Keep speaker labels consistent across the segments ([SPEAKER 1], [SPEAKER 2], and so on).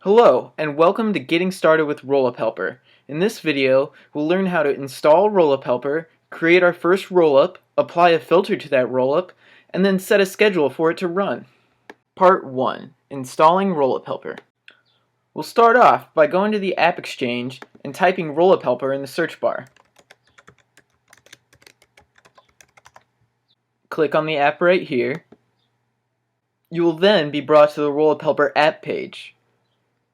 [SPEAKER 1] Hello, and welcome to Getting Started with Rollup Helper. In this video, we'll learn how to install Rollup Helper, create our first rollup, apply a filter to that rollup, and then set a schedule for it to run. Part 1. Installing Rollup Helper. We'll start off by going to the App Exchange and typing Rollup Helper in the search bar. Click on the app right here. You will then be brought to the Rollup Helper app page.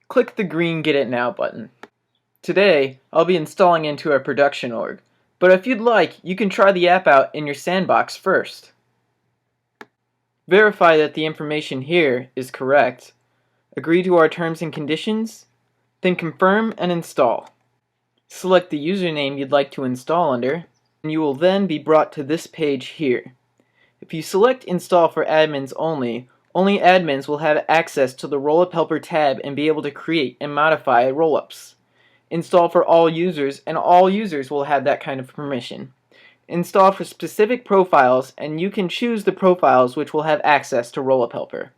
[SPEAKER 1] Click the green Get It Now button. Today, I'll be installing into our production org, but if you'd like, you can try the app out in your sandbox first. Verify that the information here is correct. Agree to our terms and conditions, then confirm and install. Select the username you'd like to install under, and you will then be brought to this page here. If you select Install for Admins only admins will have access to the Rollup Helper tab and be able to create and modify rollups. Install for all users, and all users will have that kind of permission. Install for specific profiles, and you can choose the profiles which will have access to Rollup Helper.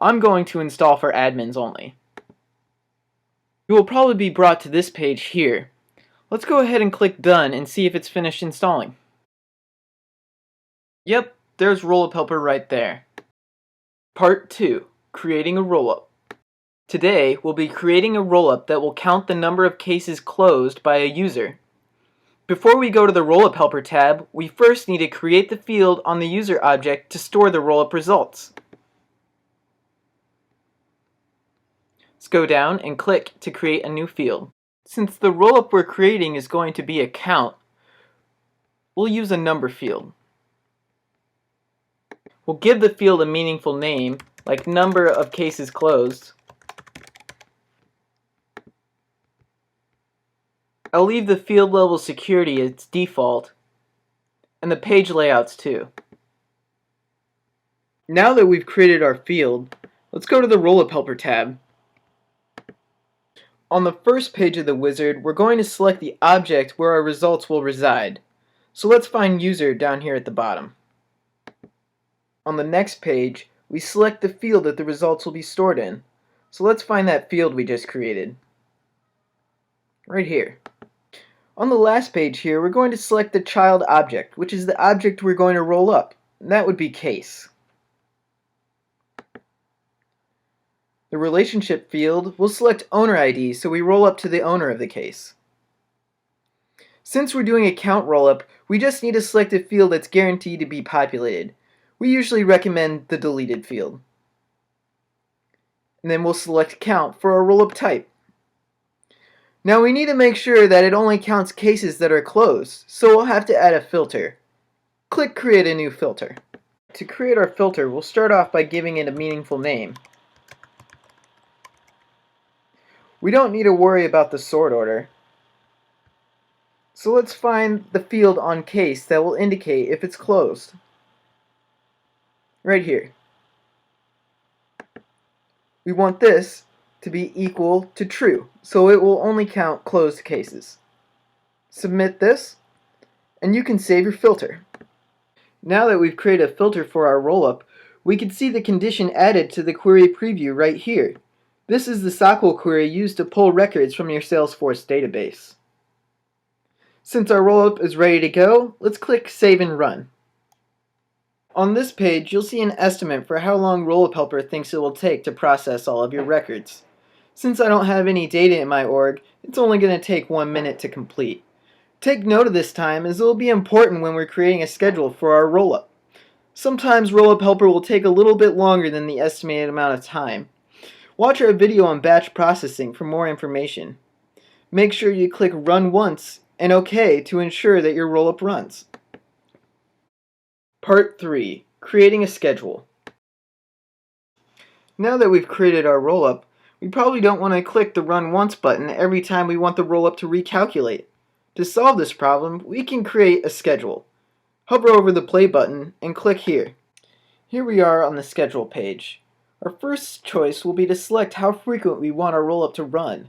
[SPEAKER 1] I'm going to install for admins only. You will probably be brought to this page here. Let's go ahead and click Done and see if it's finished installing. Yep, there's Rollup Helper right there. Part 2. Creating a rollup. Today, we'll be creating a rollup that will count the number of cases closed by a user. Before we go to the Rollup Helper tab, we first need to create the field on the user object to store the rollup results. Let's go down and click to create a new field. Since the rollup we're creating is going to be a count, we'll use a number field. We'll give the field a meaningful name, like number of cases closed. I'll leave the field level security as default, and the page layouts too. Now that we've created our field, let's go to the Rollup Helper tab. On the first page of the wizard, we're going to select the object where our results will reside. So let's find user down here at the bottom. On the next page, we select the field that the results will be stored in. So let's find that field we just created. Right here. On the last page here, we're going to select the child object, which is the object we're going to roll up. And that would be case. The relationship field, we'll select owner ID, so we roll up to the owner of the case. Since we're doing a count rollup, we just need to select a field that's guaranteed to be populated. We usually recommend the deleted field. And then we'll select count for our rollup type. Now we need to make sure that it only counts cases that are closed, so we'll have to add a filter. Click Create a new filter. To create our filter, we'll start off by giving it a meaningful name. We don't need to worry about the sort order. So let's find the field on case that will indicate if it's closed. Right here. We want this to be equal to true, so it will only count closed cases. Submit this, and you can save your filter. Now that we've created a filter for our rollup, we can see the condition added to the query preview right here. This is the SQL query used to pull records from your Salesforce database. Since our rollup is ready to go, let's click Save and Run. On this page, you'll see an estimate for how long Rollup Helper thinks it will take to process all of your records. Since I don't have any data in my org, it's only going to take 1 minute to complete. Take note of this time, as it will be important when we're creating a schedule for our rollup. Sometimes Rollup Helper will take a little bit longer than the estimated amount of time. Watch our video on batch processing for more information. Make sure you click Run once and OK to ensure that your rollup runs. Part 3. Creating a schedule. Now that we've created our rollup, we probably don't want to click the Run Once button every time we want the rollup to recalculate. To solve this problem, we can create a schedule. Hover over the play button and click here. Here we are on the schedule page. Our first choice will be to select how frequent we want our rollup to run.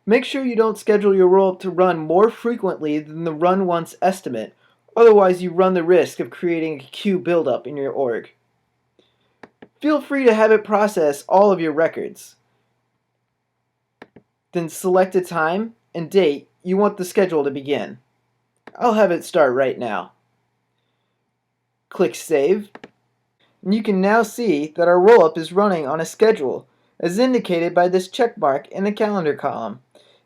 [SPEAKER 1] Make sure you don't schedule your rollup to run more frequently than the Run Once estimate. Otherwise, you run the risk of creating a queue buildup in your org. Feel free to have it process all of your records. Then select a time and date you want the schedule to begin. I'll have it start right now. Click Save, and you can now see that our rollup is running on a schedule, as indicated by this check mark in the calendar column.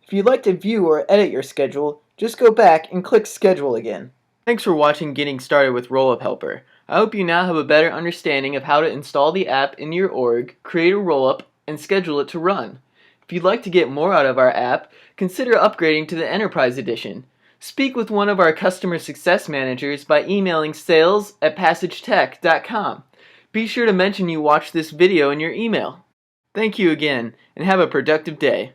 [SPEAKER 1] If you'd like to view or edit your schedule, just go back and click Schedule again. Thanks for watching Getting Started with Rollup Helper. I hope you now have a better understanding of how to install the app into your org, create a rollup, and schedule it to run. If you'd like to get more out of our app, consider upgrading to the Enterprise Edition. Speak with one of our customer success managers by emailing sales@passagetech.com. Be sure to mention you watched this video in your email. Thank you again, and have a productive day.